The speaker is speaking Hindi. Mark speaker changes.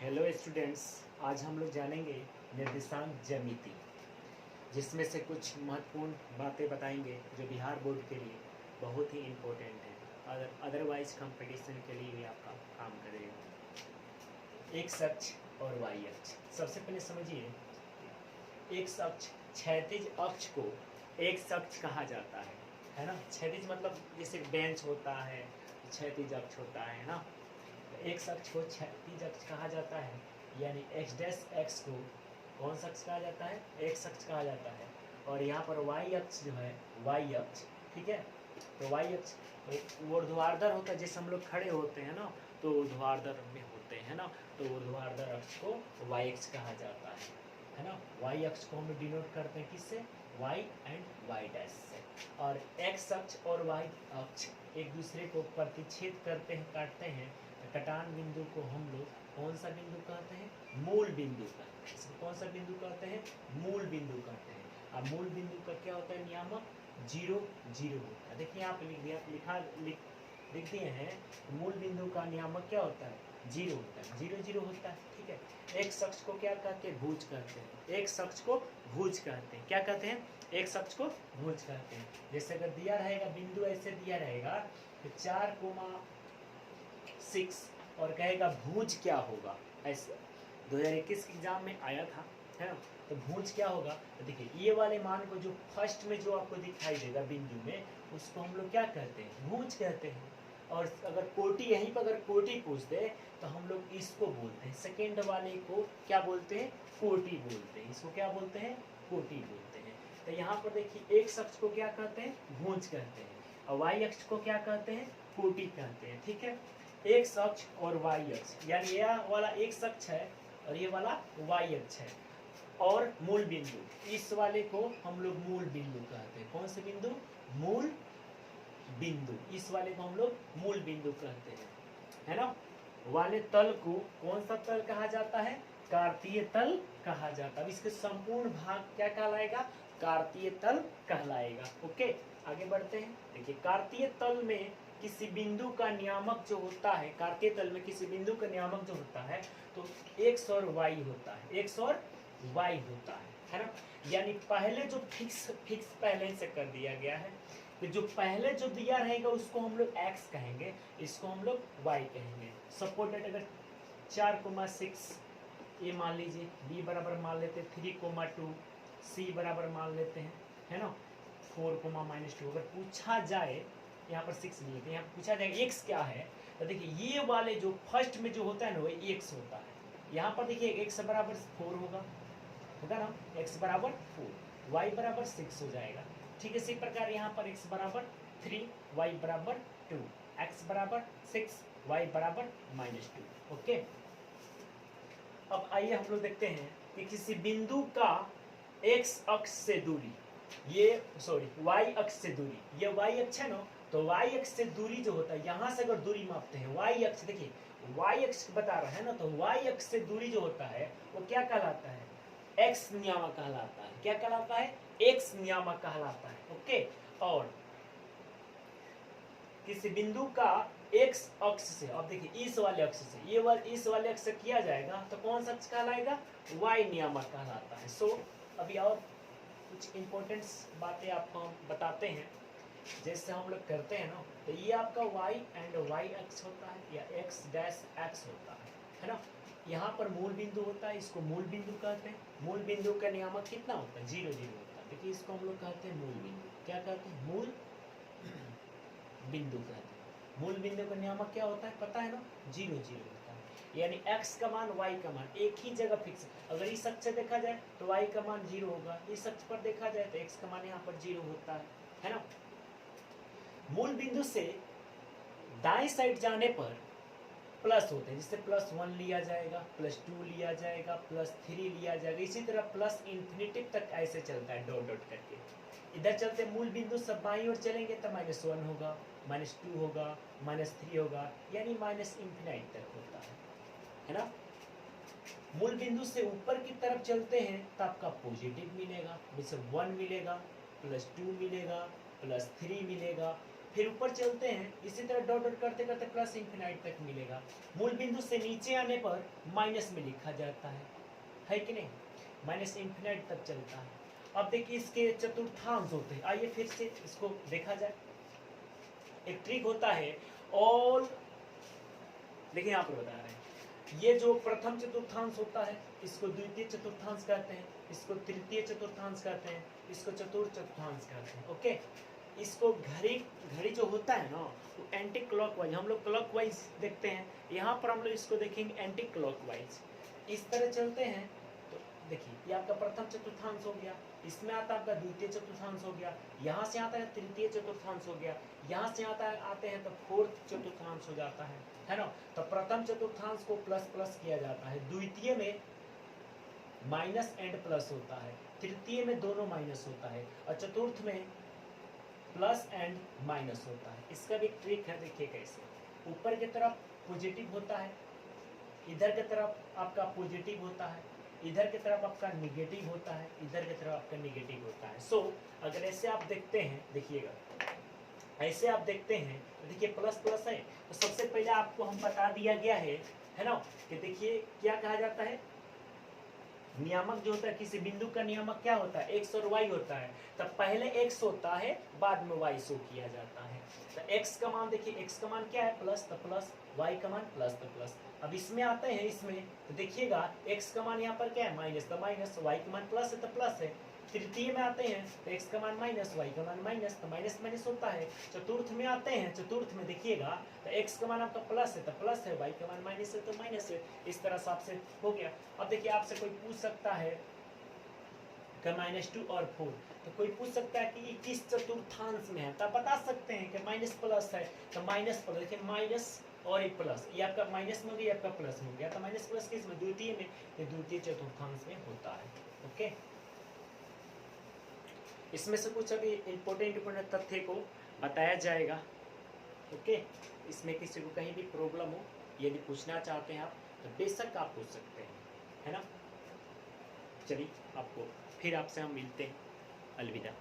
Speaker 1: हेलो स्टूडेंट्स, आज हम लोग जानेंगे निर्देशांक ज्यामिति, जिसमें से कुछ महत्वपूर्ण बातें बताएंगे जो बिहार बोर्ड के लिए बहुत ही इम्पोर्टेंट है, अदरवाइज कंपटीशन के लिए भी आपका काम करेगा। एक्स अक्ष और वाई अक्ष। सबसे पहले समझिए, एक्स अक्ष क्षैतिज अक्ष को एक्स अक्ष कहा जाता है ना। क्षैतिज मतलब जैसे बेंच होता है, क्षैतिज अक्ष होता है ना। एक्स अक्ष को क्षैतिज अक्ष कहा जाता है, यानी एक्स डैश एक्स को कौन सा अक्ष कहा जाता है? एक्स अक्ष कहा जाता है। और यहाँ पर वाई अक्ष जो है वाई अक्ष, ठीक है। तो वाई अक्ष वो ऊर्ध्वाधर होता है, जैसे हम लोग खड़े होते हैं ना तो ऊर्ध्वाधर में होते हैं ना, तो ऊर्ध्वाधर अक्ष को वाई अक्ष कहा जाता है ना। वाई अक्ष को हम लोग डिनोट करते हैं किससे? वाई एंड वाई डैश से। और एक्स अक्ष और वाई अक्ष एक दूसरे को प्रतिच्छेद करते हैं, काटते हैं। कटान बिंदु को हम लोग कौन सा बिंदु कहते हैं? मूल बिंदु कहते हैं। इसको कौन सा बिंदु कहते हैं? मूल बिंदु कहते हैं। अब मूल बिंदु का क्या होता है नियामक? 0 0 होता है। देखिए आप लिख दिए हैं, मूल बिंदु का नियामक क्या होता है? 0 होता है, 0 0 होता है, ठीक है। एक शख्स को क्या कहते हैं? भुज कहते हैं। एक शख्स को भुज कहते हैं। क्या कहते हैं? एक शख्स को भुज कहते हैं। जैसे अगर दिया रहेगा बिंदु, ऐसे दिया रहेगा तो 4,6 और कहेगा भुज क्या होगा, ऐसे 2021 के एग्जाम में आया था, है ना। तो भुज क्या होगा? तो देखिए ये वाले मान को जो फर्स्ट में जो आपको दिखाई देगा बिंदु में, उसको हम लोग क्या कहते हैं? भुज कहते हैं। और अगर कोटि, यहीं पर अगर कोटि पूछ दे तो हम लोग इसको बोलते हैं, सेकेंड वाले को क्या बोलते हैं? कोटि बोलते हैं। इसको क्या बोलते हैं? कोटि बोलते हैं। तो यहाँ पर देखिए एक अक्ष को क्या कहते हैं? भुज कहते हैं। और वाई अक्ष को क्या कहते हैं? कोटि कहते हैं, ठीक है। एक्स अक्ष और वाई अक्ष, यानी यह वाला एक्स अक्ष है और ये वाला वाई अक्ष है। और मूल बिंदु, इस वाले को हम लोग मूल बिंदु कहते हैं। कौन से बिंदु? मूल बिंदु। इस वाले को हम लोग मूल बिंदु कहते हैं, है ना। वाले तल को कौन सा तल कहा जाता है? कार्तीय तल कहा जाता है। अब इसके संपूर्ण भाग क्या कहलाएगा? कार्तीय तल कहलाएगा। ओके, आगे बढ़ते हैं। देखिए कार्तीय तल में किसी बिंदु का नियामक जो होता है, कार्तीय तल में किसी बिंदु का नियामक जो होता है तो एक्स और वाई होता है, एक्स और वाई होता है ना। यानी पहले जो फिक्स पहले से कर दिया गया है, तो जो पहले जो दिया रहेगा उसको हम लोग x कहेंगे, इसको हम लोग y कहेंगे। सपोर्टेड अगर 4,6 ये मान लीजिए, b बराबर मान लेते हैं 3,2, c बराबर मान लेते हैं, है ना 4,-2। अगर पूछा जाए, यहाँ पर 6 लिए थे, यहाँ पूछा जाए x क्या है, तो देखिए ये वाले जो फर्स्ट में जो होता है ना वो x होता है। यहाँ पर देखिए x बराबर 4 होगा ना, x बराबर 4, y बराबर 6 हो जाएगा, ठीक है। इसी प्रकार यहाँ पर x बराबर 3, y बराबर 2, x बराबर 6, y बराबर -2। ओके, अब आइए हम लोग देखते हैं कि किसी बिंदु का x अक्ष से दूरी, ये सॉरी y अक्ष से दूरी, ये y अक्ष है ना, तो y अक्ष से दूरी जो होता है, यहाँ से अगर दूरी मापते हैं y अक्ष, देखिए y अक्ष बता रहा है ना, तो y अक्ष से दूरी जो होता है वो क्या कहलाता है? x नियामक कहलाता है। क्या कहलाता है? x नियामक कहलाता है। ओके, और किसी बिंदु का x अक्ष से, अब देखिए इस वाले अक्ष से, इस वाले अक्ष से किया जाएगा तो कौन सा अक्ष कहलाएगा? y नियामक कहलाता है। सो अभी और कुछ इंपॉर्टेंट बातें आपको हम बताते हैं, जैसे हम लोग करते हैं ना, तो ये आपका y एंड y अक्ष होता है, या x डैश x होता है ना। यहाँ पर मूल बिंदु होता है, इसको मूल बिंदु कहते हैं। मूल बिंदु का नियामक कितना होता है? 0 0 होता है। देखिए इसको हम लोग कहते हैं मूल बिंदु। क्या कहते हैं? मूल बिंदु कहते हैं। मूल बिंदु का नियामक क्या होता है पता है ना? 0 0 होता है। यानी x का मान y का मान एक ही जगह फिक्स। अगर इस अक्ष से देखा जाए तो y का मान 0 होगा, इस अक्ष पर देखा जाए तो x का मान यहाँ पर 0 होता है ना। मूल बिंदु से दाएं साइड जाने पर प्लस होते हैं, जिससे +1 लिया जाएगा, +2 लिया जाएगा, +3 लिया जाएगा, इसी तरह प्लस इंफिनिटी तक ऐसे चलता है, डॉट डॉट करके। इधर चलते मूल बिंदु सब बाईं ओर चलेंगे तो -1 होगा, -2 होगा, -3 होगा, यानी ∞ तक होता है ना। मूल बिंदु से ऊपर की तरफ चलते हैं तो आपका पॉजिटिव मिलेगा, जैसे 1 मिलेगा, +2 मिलेगा, +3 मिलेगा, फिर ऊपर चलते हैं, इसी तरह डॉट डॉट करते करते प्लस इंफिनाइट तक मिलेगा। मूल बिंदु से नीचे आने पर माइनस में लिखा जाता है कि नहीं, माइनस इंफिनाइट तक चलता है। अब देखिए इसके चतुर्थांश होते हैं, आइए फिर से इसको देखा जाए। एक ट्रिक होता है ऑल, देखिए यहाँ पर बता रहे हैं, ये जो प्रथम चतुर्थांश होता है इसको द्वितीय चतुर्थांश कहते हैं, इसको तृतीय चतुर्थांश कहते हैं, इसको चतुर्थ चतुर्थांश कहते हैं। ओके, इसको घड़ी जो होता है ना वो एंटी क्लॉकवाइज, हम लोग क्लॉकवाइज देखते हैं, यहाँ पर हम लोग इसको देखेंगे एंटी क्लॉकवाइज। इस तरह चलते हैं तो देखिए ये आपका प्रथम चतुर्थांश हो गया, इसमें आता है आपका द्वितीय चतुर्थांश हो गया, यहाँ से आता है तृतीय चतुर्थांश हो गया, यहाँ से आते हैं तो फोर्थ चतुर्थांश हो जाता है ना। तो प्रथम चतुर्थांश को प्लस प्लस किया जाता है, द्वितीय में माइनस एंड प्लस होता है, तृतीय में दोनों माइनस होता है, और चतुर्थ में प्लस एंड माइनस होता है। इसका भी एक ट्रिक है, देखिए कैसे, ऊपर की तरफ पॉजिटिव होता है, इधर की तरफ आपका पॉजिटिव होता है, इधर की तरफ आपका निगेटिव होता है, इधर की तरफ आपका निगेटिव होता है। सो अगर ऐसे आप देखते हैं, देखिएगा ऐसे आप देखते हैं तो देखिए प्लस प्लस है, तो सबसे पहले आपको हम बता दिया गया है ना, कि देखिए क्या कहा जाता है, नियामक जो होता है किसी बिंदु का नियामक क्या होता है, एक्स और वाई होता है। तब पहले एक्स होता है, बाद में वाई शो किया जाता है। तो एक्स का मान देखिए, एक्स का मान क्या है प्लस, तो प्लस, वाई का मान प्लस, तो प्लस। अब इसमें आते हैं, इसमें तो देखिएगा एक्स का मान यहाँ पर क्या है माइनस, तो माइनस, वाई का मान प्लस है तो प्लस है। तृतीय में आते हैं तो एक्स का मान माइनस, वाई का मान माइनस, तो माइनस माइनस होता है। चतुर्थ में आते हैं, चतुर्थ में देखिएगा तो एक्स का मान आपका प्लस है तो प्लस है, वाई का मान माइनस है तो माइनस है। इस तरह से आपसे हो गया। अब देखिए आपसे कोई पूछ सकता है कि -2 और 4, तो कोई पूछ सकता है कि ये किस चतुर्थांश में है, तो आप बता सकते हैं कि माइनस प्लस है तो माइनस प्लस, देखिए माइनस और एक प्लस, ये आपका माइनस में हो गया, आपका प्लस में हो गया, तो माइनस प्लस किस में, द्वितीय में, ये द्वितीय चतुर्थांश में होता है। ओके, इसमें से कुछ अभी इम्पोर्टेंट तथ्य को बताया जाएगा। ओके, इसमें किसी को कहीं भी प्रॉब्लम हो, यदि पूछना चाहते हैं आप तो बेशक आप पूछ सकते हैं, है ना। चलिए आपको फिर आपसे हम मिलते हैं, अलविदा।